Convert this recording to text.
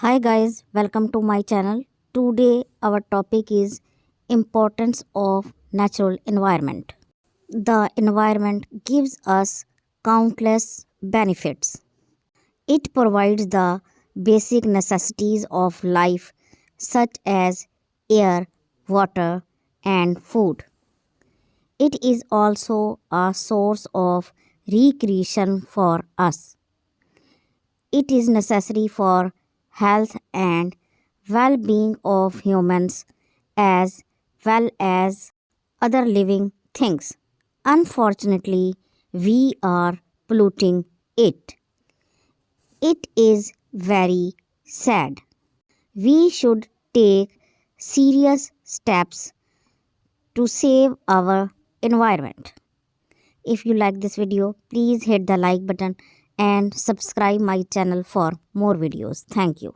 Hi guys, welcome to my channel. Today our topic is importance of natural environment. The environment gives us countless benefits. It provides the basic necessities of life such as air, water and food. It is also a source of recreation for us. It is necessary for health and well-being of humans as well as other living things. Unfortunately, we are polluting it. It is very sad. We should take serious steps to save our environment. If you like this video, please hit the like button and subscribe my channel for more videos. Thank you.